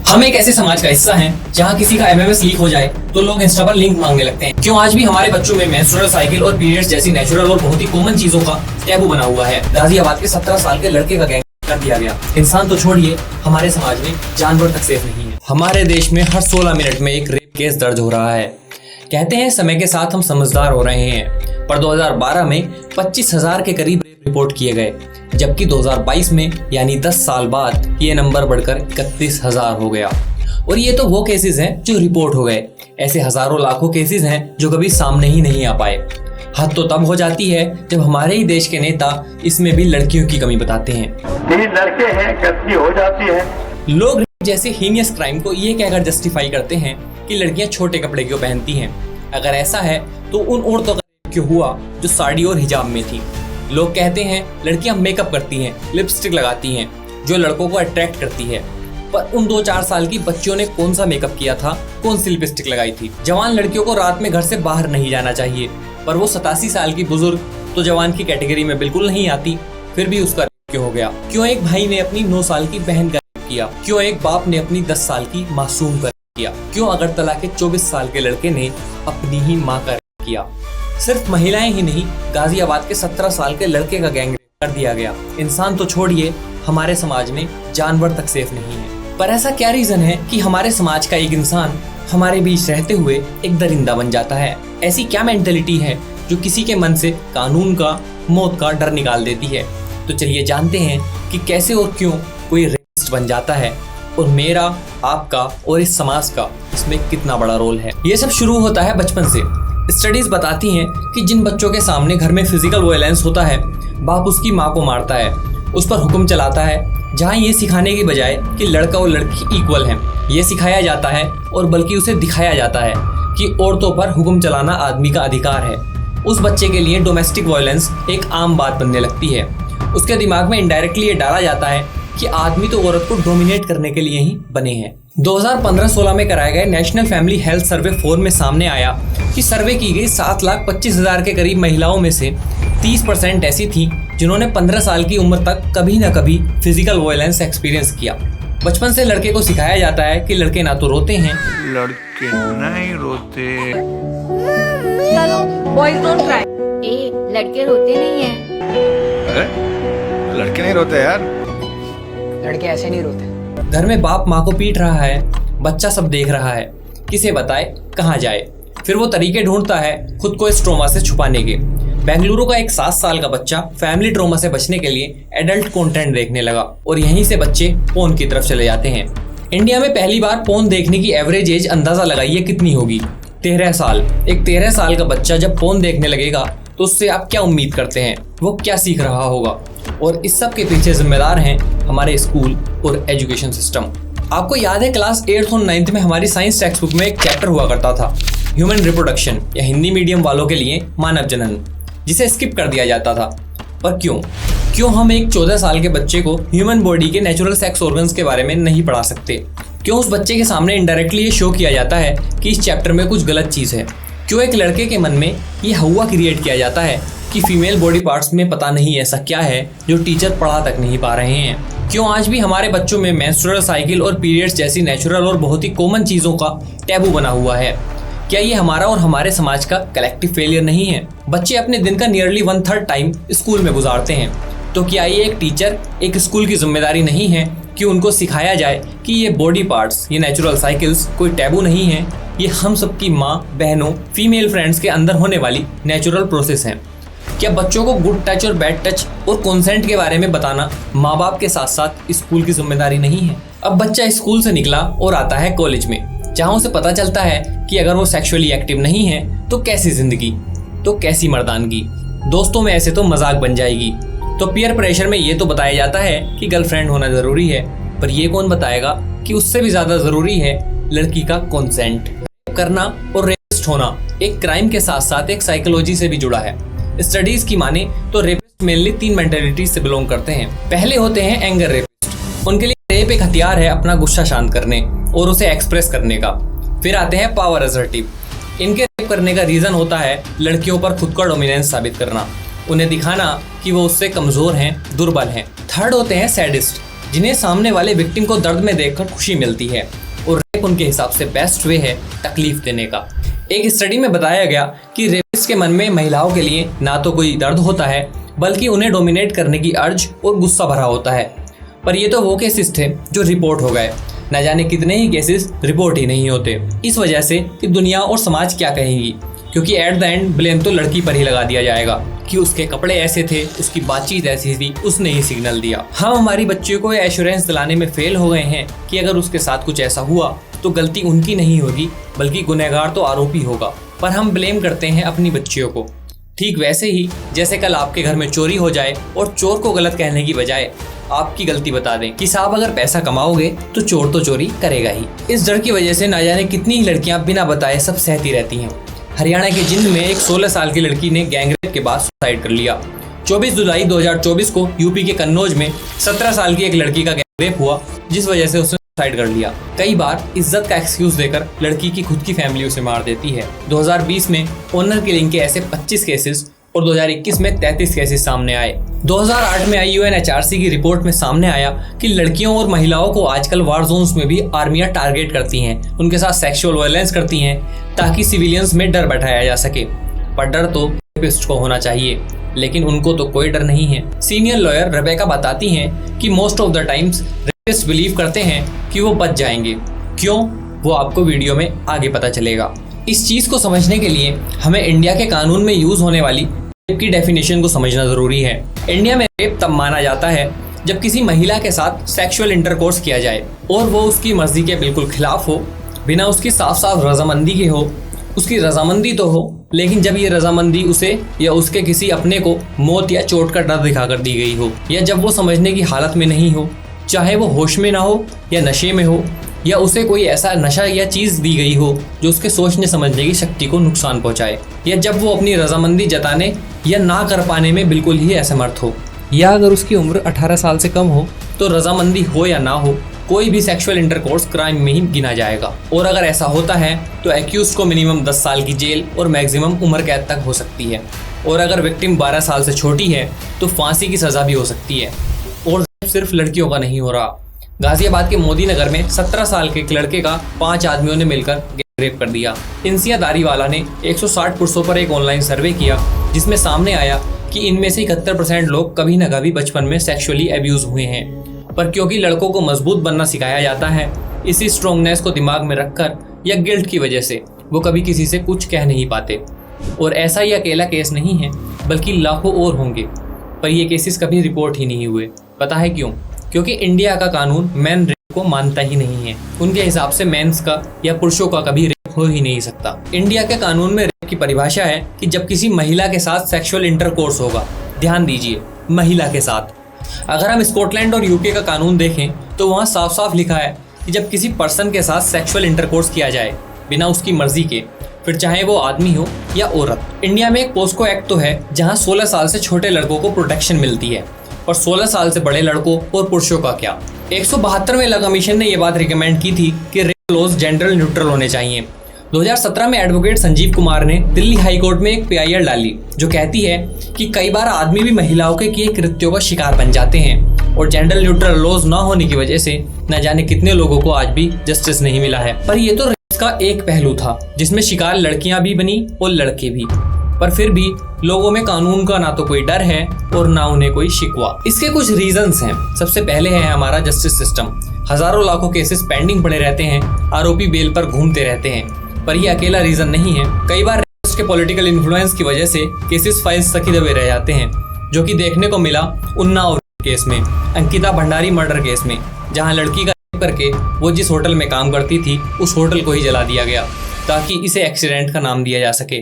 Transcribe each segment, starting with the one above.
हम एक ऐसे समाज का हिस्सा हैं जहां किसी का एमएमएस लीक हो जाए तो लोग इंस्टा पर लिंक मांगने लगते हैं। क्यों आज भी हमारे बच्चों में मेंस्ट्रुअल साइकिल और पीरियड्स जैसी नेचुरल और बहुत ही कॉमन चीजों का टैबू बना हुआ है। गाजियाबाद के 17 साल के लड़के का गैंग कर दिया गया। इंसान तो छोड़िए, हमारे समाज में जानवर तक सेफ नहीं है। हमारे देश में हर 16 मिनट में एक रेप केस दर्ज हो रहा है। कहते हैं समय के साथ हम समझदार हो रहे हैं, पर 2012 में 25,000 के करीब रेप रिपोर्ट किए गए, जबकि 2022 में यानी 10 साल बाद ये नंबर बढ़कर 31,000 हो गया। और ये तो वो केसेस हैं जो रिपोर्ट हो गए, ऐसे हजारों लाखों केसेस हैं जो कभी सामने ही नहीं आ पाए। हद तो तब हो जाती है जब हमारे ही देश के नेता इसमें भी लड़कियों की कमी बताते हैं। 3 लड़के हैं, गलती हो जाती है। लोग जैसे हीनियस क्राइम को ये कहकर जस्टिफाई करते हैं कि लड़कियां छोटे कपड़े क्यों पहनती हैं। अगर ऐसा है तो उन औरतों का क्यों हुआ जो साड़ी और हिजाब में थी। लोग कहते हैं लड़कियां मेकअप करती हैं, लिपस्टिक लगाती हैं, जो लड़कों को अट्रैक्ट करती है, पर उन 2-4 साल की बच्चियों ने कौन सा मेकअप किया था, कौन सी लिपस्टिक लगाई थी। जवान लड़कियों को रात में घर से बाहर नहीं जाना चाहिए, पर वो 87 साल की बुजुर्ग तो जवान की कैटेगरी में बिल्कुल नहीं आती, फिर भी उसका क्यों हो गया। क्यों एक भाई ने अपनी 9 साल की बहन का किया, क्यों एक बाप ने अपनी 10 साल की मासूम का किया, क्यों अगरतला के 24 साल के लड़के ने अपनी ही माँ का किया। सिर्फ महिलाएं ही नहीं, गाजियाबाद के 17 साल के लड़के का गैंग कर दिया गया। इंसान तो छोड़िए, हमारे समाज में जानवर तक सेफ नहीं है। पर ऐसा क्या रीजन है कि हमारे समाज का एक इंसान हमारे बीच रहते हुए एक दरिंदा बन जाता है। ऐसी क्या मेंटेलिटी है जो किसी के मन से कानून का, मौत का डर निकाल देती है। तो चलिए जानते हैं कि कैसे और क्यों कोई रेपिस्ट बन जाता है, और मेरा, आपका और इस समाज का इसमें कितना बड़ा रोल है। ये सब शुरू होता है बचपन से। स्टडीज बताती हैं कि जिन बच्चों के सामने घर में फिजिकल वायलेंस होता है, बाप उसकी माँ को मारता है, उस पर हुक्म चलाता है, जहाँ ये सिखाने की बजाय कि लड़का और लड़की इक्वल हैं, ये सिखाया जाता है और बल्कि उसे दिखाया जाता है कि औरतों पर हुक्म चलाना आदमी का अधिकार है। उस बच्चे के लिए डोमेस्टिक वायलेंस एक आम बात बनने लगती है। उसके दिमाग में इनडायरेक्टली ये डाला जाता है कि आदमी तो औरत को डोमिनेट करने के लिए ही बने हैं। 2015-16 में कराए गए नेशनल फैमिली हेल्थ सर्वे 4 में सामने आया कि सर्वे की गई 7,25,000 के करीब महिलाओं में से 30% ऐसी थी जिन्होंने 15 साल की उम्र तक कभी न कभी फिजिकल वायलेंस एक्सपीरियंस किया। बचपन से लड़के को सिखाया जाता है कि लड़के ना तो रोते हैं, लड़के नहीं रोते। चलो बॉयज डोंट क्राई। ए, लड़के रोते नहीं हैं। अरे लड़के नहीं रोते यार, लड़के ऐसे नहीं रोते। घर में बाप माँ को पीट रहा है, बच्चा सब देख रहा है, किसे बताए, कहाँ जाए। फिर वो तरीके ढूंढता है खुद को इस ट्रॉमा से छुपाने के। बेंगलुरु का एक 7 साल का बच्चा फैमिली ट्रॉमा से बचने के लिए एडल्ट कंटेंट देखने लगा, और यहीं से बच्चे पोर्न की तरफ चले जाते हैं। इंडिया में पहली बार पोर्न देखने की एवरेज एज अंदाजा लगाइए कितनी होगी? 13 साल। एक 13 साल का बच्चा जब पोर्न देखने लगेगा तो उससे आप क्या उम्मीद करते हैं, वो क्या सीख रहा होगा? और इस सब के पीछे जिम्मेदार हैं हमारे स्कूल और एजुकेशन सिस्टम। आपको याद है क्लास 8th और 9th में हमारी साइंस टेक्स्ट बुक में एक चैप्टर हुआ करता था, ह्यूमन रिप्रोडक्शन, या हिंदी मीडियम वालों के लिए मानव जनन, जिसे स्किप कर दिया जाता था। पर क्यों हम एक 14 साल के बच्चे को ह्यूमन बॉडी के नेचुरल सेक्स ऑर्गन्स के बारे में नहीं पढ़ा सकते? क्यों उस बच्चे के सामने इनडायरेक्टली ये शो किया जाता है कि इस चैप्टर में कुछ गलत चीज़ है? क्यों एक लड़के के मन में ये हवा क्रिएट किया जाता है कि फीमेल बॉडी पार्ट्स में पता नहीं ऐसा क्या है जो टीचर पढ़ा तक नहीं पा रहे हैं? क्यों आज भी हमारे बच्चों में मेंस्ट्रुअल साइकिल और पीरियड्स जैसी नेचुरल और बहुत ही कॉमन चीज़ों का टैबू बना हुआ है? क्या ये हमारा और हमारे समाज का कलेक्टिव फेलियर नहीं है? बच्चे अपने दिन का नियरली 1/3 टाइम स्कूल में गुजारते हैं, तो क्या ये एक टीचर, एक स्कूल की जिम्मेदारी नहीं है कि उनको सिखाया जाए कि ये बॉडी पार्ट्स, ये नेचुरल साइकिल्स कोई टैबू नहीं है, ये हम सबकी माँ, बहनों, फीमेल फ्रेंड्स के अंदर होने वाली नेचुरल प्रोसेस हैं? क्या बच्चों को गुड टच और बैड टच और कंसेंट के बारे में बताना माँ बाप के साथ साथ स्कूल की जिम्मेदारी नहीं है? अब बच्चा स्कूल से निकला और आता है कॉलेज में, जहाँ उसे पता चलता है कि अगर वो सेक्सुअली एक्टिव नहीं है तो कैसी जिंदगी, तो कैसी मर्दानगी। दोस्तों में ऐसे तो मजाक बन जाएगी। तो पीयर प्रेशर में ये तो बताया जाता है कि गर्लफ्रेंड होना जरूरी है, पर ये कौन बताएगा कि उससे भी ज्यादा जरूरी है लड़की का कंसेंट। करना और रेपिस्ट होना एक क्राइम के साथ साथ एक साइकोलॉजी से भी जुड़ा है। स्टडीज की माने तो रेपिस्ट मेनली 3 मेंटालिटीज से बिलोंग करते हैं। पहले होते हैं एंगर रेपिस्ट, उनके लिए रेप एक हथियार है अपना गुस्सा शांत करने और उसे एक्सप्रेस करने का। फिर आते हैं पावर असर्टिव, इनके रेप करने का रीजन होता है लड़कियों पर खुद का डोमिनेंस साबित करना, उन्हें दिखाना कि वो उससे कमजोर हैं, दुर्बल हैं। थर्ड होते हैं सैडिस्ट, जिन्हें सामने वाले विक्टिम को दर्द में देखकर खुशी मिलती है, और रेप उनके हिसाब से बेस्ट वे है तकलीफ देने का। एक स्टडी में बताया गया कि रेपिस्ट के मन में महिलाओं के लिए ना तो कोई दर्द होता है, बल्कि उन्हें डोमिनेट करने की अर्ज और गुस्सा भरा होता है। पर ये तो वो केसेस थे जो रिपोर्ट हो गए, न जाने कितने ही केसेस रिपोर्ट ही नहीं होते। इस वजह से कि दुनिया और समाज क्या कहेंगी, क्योंकि एट द एंड ब्लेम तो लड़की पर ही लगा दिया जाएगा कि उसके कपड़े ऐसे थे, उसकी बातचीत ऐसी थी, उसने ही सिग्नल दिया। हम हमारी बच्चियों को एश्योरेंस दिलाने में फेल हो गए हैं कि अगर उसके साथ कुछ ऐसा हुआ तो गलती उनकी नहीं होगी, बल्कि गुनहगार तो आरोपी होगा। पर हम ब्लेम करते हैं अपनी बच्चियों को। ठीक वैसे ही जैसे कल आपके घर में चोरी हो जाए और चोर को गलत कहने की बजाय आपकी गलती बता दें कि साहब अगर पैसा कमाओगे तो चोर तो चोरी करेगा ही। इस डर की वजह से ना जाने कितनी ही लड़कियां बिना बताए सब सहती रहती हैं। हरियाणा के जिंद में एक 16 साल की लड़की ने गैंगरेप के बाद सुसाइड कर लिया। 24 जुलाई 2024 को यूपी के कन्नौज में 17 साल की एक लड़की का गैंगरेप हुआ, जिस वजह से उसने सुसाइड कर लिया। कई बार इज्जत का एक्सक्यूज देकर लड़की की खुद की फैमिली उसे मार देती है। 2020 में ऑनर किलिंग के ऐसे 25 केसेस और 2021 में 33 केसेस सामने आए। 2008 में आई UNHRC की रिपोर्ट में सामने आया कि लड़कियों और महिलाओं को आजकल वार जोन्स में भी आर्मियां टारगेट करती हैं, उनके साथ सेक्सुअल वायलेंस करती हैं ताकि सिविलियंस में डर बैठाया जा सके। पर डर तो रेपिस्ट को होना चाहिए, लेकिन उनको तो कोई डर नहीं है। सीनियर लॉयर रेबेका बताती हैं कि most of the times rapist believe करते हैं कि वो बच जाएंगे। क्यों, वो आपको वीडियो में आगे पता चलेगा। इस चीज को समझने के लिए हमें इंडिया के कानून में यूज होने वाली रेप की डेफिनेशन को समझना जरूरी है। इंडिया में रेप तब माना जाता है जब किसी महिला के साथ सेक्सुअल इंटरकोर्स किया जाए और वो उसकी मर्जी के बिल्कुल खिलाफ हो, बिना उसकी साफ साफ रजामंदी के हो। उसकी रजामंदी तो हो, लेकिन जब ये रजामंदी उसे या उसके किसी अपने को मौत या चोट का डर दिखाकर दी गई हो, या जब वो समझने की हालत में नहीं हो, चाहे वो होश में ना हो या नशे में हो, या उसे कोई ऐसा नशा या चीज दी गई हो जो उसके सोचने समझने की शक्ति को नुकसान पहुंचाए, या जब वो अपनी रजामंदी जताने या ना कर पाने में बिल्कुल ही असमर्थ हो, या अगर उसकी उम्र 18 साल से कम हो, तो रजामंदी हो या ना हो, कोई भी सेक्सुअल इंटरकोर्स क्राइम में ही गिना जाएगा। और अगर ऐसा होता है तो एक्यूज को मिनिमम 10 साल की जेल और मैक्सिमम उम्र कैद तक हो सकती है। और अगर विक्टिम 12 साल से छोटी है तो फांसी की सजा भी हो सकती है। और सिर्फ लड़कियों का नहीं हो रहा, गाजियाबाद के मोदी नगर में 17 साल के एक लड़के का 5 आदमियों ने मिलकर रेप कर दिया। इंसिया दारीवाला ने 160 पुरुषों पर एक ऑनलाइन सर्वे किया, जिसमें सामने आया कि इनमें से 71% लोग कभी न कभी बचपन में सेक्सुअली अब्यूज हुए हैं। पर क्योंकि लड़कों को मजबूत बनना सिखाया जाता है, इसी स्ट्रॉन्गनेस को दिमाग में रखकर या गिल्ट की वजह से वो कभी किसी से कुछ कह नहीं पाते। और ऐसा ही अकेला केस नहीं है, बल्कि लाखों और होंगे, पर ये केसेस कभी रिपोर्ट ही नहीं हुए। पता है क्यों? क्योंकि इंडिया का कानून मैन रेप को मानता ही नहीं है। उनके हिसाब से मेंस का या पुरुषों का कभी रेप हो ही नहीं सकता। इंडिया के कानून में रेप की परिभाषा है कि जब किसी महिला के साथ सेक्सुअल इंटरकोर्स होगा। ध्यान दीजिए, महिला के साथ। अगर हम स्कॉटलैंड और यूके का कानून देखें तो वहाँ साफ साफ लिखा है कि जब किसी पर्सन के साथ सेक्सुअल इंटरकोर्स किया जाए बिना उसकी मर्जी के, फिर चाहे वो आदमी हो या औरत। इंडिया में एक पोस्को एक्ट तो है जहाँ 16 साल से छोटे लड़कों को प्रोटेक्शन मिलती है, और 16 साल से बड़े लड़कों और पुरुषों का क्या। 172वें लॉ कमीशन ने यह बात रिकमेंड की थी कि रेप लॉज जेंडर न्यूट्रल होने चाहिए। 2017 में एडवोकेट संजीव कुमार ने दिल्ली हाई कोर्ट में एक PIL डाली जो कहती है कि कई बार आदमी भी महिलाओं के किए कृत्यों का शिकार बन जाते हैं, और जेंडर न्यूट्रल लॉज ना होने की वजह से न जाने कितने लोगों को आज भी जस्टिस नहीं मिला है। पर ये तो रेप का एक पहलू था जिसमें शिकार लड़कियां भी बनी और लड़के भी। पर फिर भी लोगों में कानून का ना तो कोई डर है और ना उन्हें कोई शिकवा। इसके कुछ रीजंस हैं। सबसे पहले है हमारा जस्टिस सिस्टम। हजारों लाखों केसेस पेंडिंग पड़े रहते हैं, आरोपी बेल पर घूमते रहते हैं। पर ये अकेला रीजन नहीं है। कई बार के पॉलिटिकल इन्फ्लुएंस की वजह से केसेस फाइल्स तक ही दबे रह जाते हैं, जो कि देखने को मिला उन्नाव केस में, अंकिता भंडारी मर्डर केस में, जहां लड़की का रेप करके वो जिस होटल में काम करती थी उस होटल को ही जला दिया गया ताकि इसे एक्सीडेंट का नाम दिया जा सके।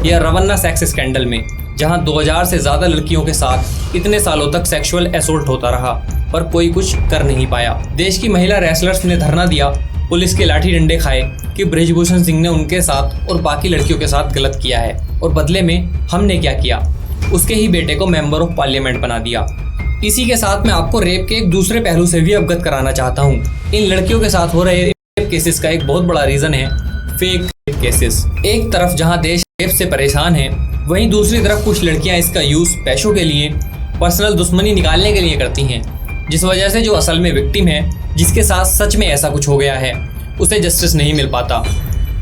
या रवन्ना सेक्स स्कैंडल में, जहां 2000 से ज्यादा लड़कियों के साथ इतने सालों तक सेक्सुअल असॉल्ट होता रहा पर कोई कुछ कर नहीं पाया। देश की महिला रेसलर्स ने धरना दिया, पुलिस के लाठी डंडे खाए कि बृजभूषण सिंह ने उनके साथ और बाकी लड़कियों के साथ गलत किया है, और बदले में हमने क्या किया, उसके ही बेटे को मेंबर ऑफ पार्लियामेंट बना दिया। इसी के साथ मैं आपको रेप के एक दूसरे पहलू से भी अवगत कराना चाहता हूँ। इन लड़कियों के साथ हो रहे रेप केसेस का एक बहुत बड़ा रीजन है फेक रेप केसेस। एक तरफ जहाँ देश रेप से परेशान है, वहीं दूसरी तरफ कुछ लड़कियां इसका यूज पैसों के लिए, पर्सनल दुश्मनी निकालने के लिए करती हैं। जिस वजह से जो असल में विक्टिम है, जिसके साथ सच में ऐसा कुछ हो गया है, उसे जस्टिस नहीं मिल पाता।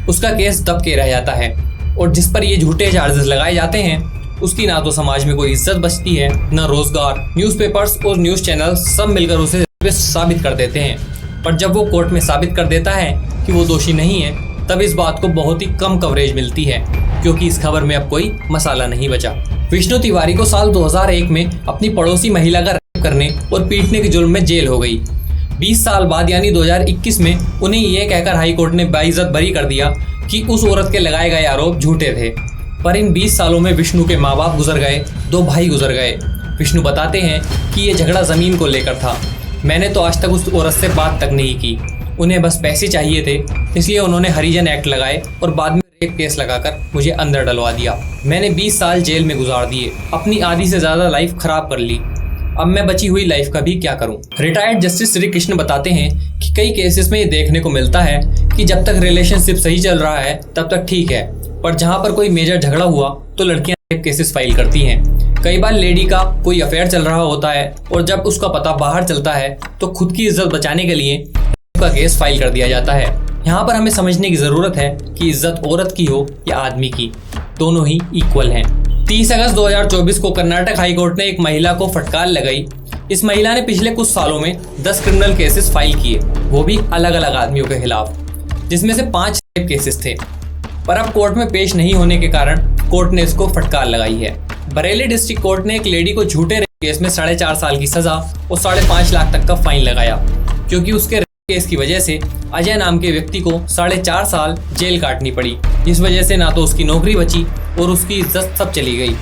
उसका केस दब के रह जाता है और जिस पर ये झूठे चार्जेस लगाए जाते हैं उसकी ना तो समाज में कोई इज्जत बचती है, न रोजगार। न्यूज़पेपर्स और न्यूज़ चैनल सब मिलकर उसे साबित कर देते हैं, पर जब वो कोर्ट में साबित कर देता है कि वो दोषी नहीं है, तब इस बात को बहुत ही कम कवरेज मिलती है, क्योंकि इस खबर में अब कोई मसाला नहीं बचा। विष्णु तिवारी को साल 2001 में अपनी पड़ोसी महिला का रेप करने और पीटने के जुर्म में जेल हो गई। 20 साल बाद यानी 2021 में उन्हें यह कहकर हाई कोर्ट ने बाइज्जत बरी कर दिया कि उस औरत के लगाए गए आरोप झूठे थे। पर इन 20 सालों में विष्णु के माँ बाप गुजर गए, 2 भाई गुजर गए। विष्णु बताते हैं कि ये झगड़ा ज़मीन को लेकर था। मैंने तो आज तक उस औरत से बात तक नहीं की। उन्हें बस पैसे चाहिए थे, इसलिए उन्होंने हरिजन एक्ट लगाए और बाद में रेप केस लगाकर मुझे अंदर डलवा दिया। मैंने 20 साल जेल में गुजार दिए, अपनी आधी से ज़्यादा लाइफ खराब कर ली। अब मैं बची हुई लाइफ का भी क्या करूं? रिटायर्ड जस्टिस श्री कृष्ण बताते हैं कि कई केसेस में ये देखने को मिलता है कि जब तक रिलेशनशिप सही चल रहा है तब तक ठीक है, पर जहां पर कोई मेजर झगड़ा हुआ तो लड़कियां रेप केसेस फाइल करती हैं। कई बार लेडी का कोई अफेयर चल रहा होता है और जब उसका पता बाहर चलता है तो खुद की इज्जत बचाने के लिए का केस फाइल कर दिया जाता है। यहाँ पर हमें समझने की जरूरत है कि इज्जत औरत की हो या आदमी की, दोनों ही इक्वल हैं। 30 अगस्त 2024 को कर्नाटक हाई कोर्ट ने एक महिला को फटकार लगाई। इस महिला ने पिछले कुछ सालों में 10 क्रिमिनल केसेस फाइल किए, वो भी अलग अलग आदमियों के खिलाफ, जिसमें से 5 रेप केसेस थे। पर अब कोर्ट में पेश नहीं होने के कारण कोर्ट ने इसको फटकार लगाई है। बरेली डिस्ट्रिक्ट कोर्ट ने एक लेडी को झूठे रेप केस में 4.5 साल की सजा और 5.5 लाख तक का फाइन लगाया, क्योंकि उसके केस की वजह से अजय नाम के व्यक्ति को 4.5 साल जेल काटनी पड़ी, जिस वजह से ना तो उसकी नौकरी बची और उसकी इज्जत सब चली गई।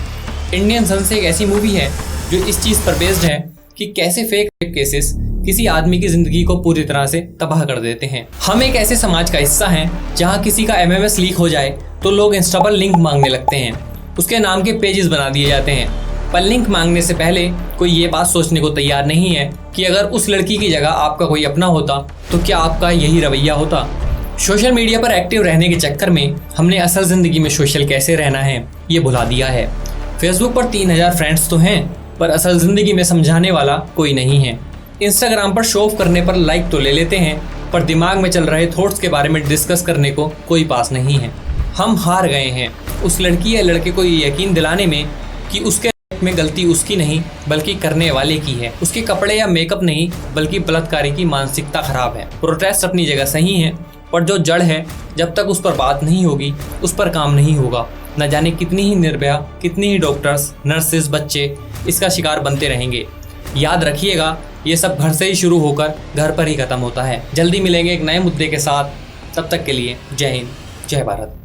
इंडियन सन्स एक ऐसी मूवी है जो इस चीज़ पर बेस्ड है कि कैसे फेक रेप केसेस किसी आदमी की जिंदगी को पूरी तरह से तबाह कर देते हैं। हम एक ऐसे समाज का हिस्सा हैं जहां किसी का MMS लीक हो जाए तो लोग इंस्टा पर लिंक मांगने लगते हैं, उसके नाम के पेजेस बना दिए जाते हैं। पर लिंक मांगने से पहले कोई ये बात सोचने को तैयार नहीं है कि अगर उस लड़की की जगह आपका कोई अपना होता तो क्या आपका यही रवैया होता। सोशल मीडिया पर एक्टिव रहने के चक्कर में हमने असल ज़िंदगी में सोशल कैसे रहना है ये भुला दिया है। फेसबुक पर 3000 फ्रेंड्स तो हैं, पर असल ज़िंदगी में समझाने वाला कोई नहीं है। इंस्टाग्राम पर शो ऑफ करने पर लाइक तो ले लेते हैं, पर दिमाग में चल रहे थॉट्स के बारे में डिस्कस करने को कोई पास नहीं है। हम हार गए हैं उस लड़की या लड़के को ये यकीन दिलाने में कि उसके में गलती उसकी नहीं बल्कि करने वाले की है। उसके कपड़े या मेकअप नहीं बल्कि बलात्कारी की मानसिकता खराब है। प्रोटेस्ट अपनी जगह सही है, पर जो जड़ है जब तक उस पर बात नहीं होगी उस पर काम नहीं होगा। न जाने कितनी ही निर्भया, कितनी ही डॉक्टर्स, नर्सेज, बच्चे इसका शिकार बनते रहेंगे। याद रखिएगा, ये सब घर से ही शुरू होकर घर पर ही खत्म होता है। जल्दी मिलेंगे एक नए मुद्दे के साथ, तब तक के लिए जय हिंद, जय भारत।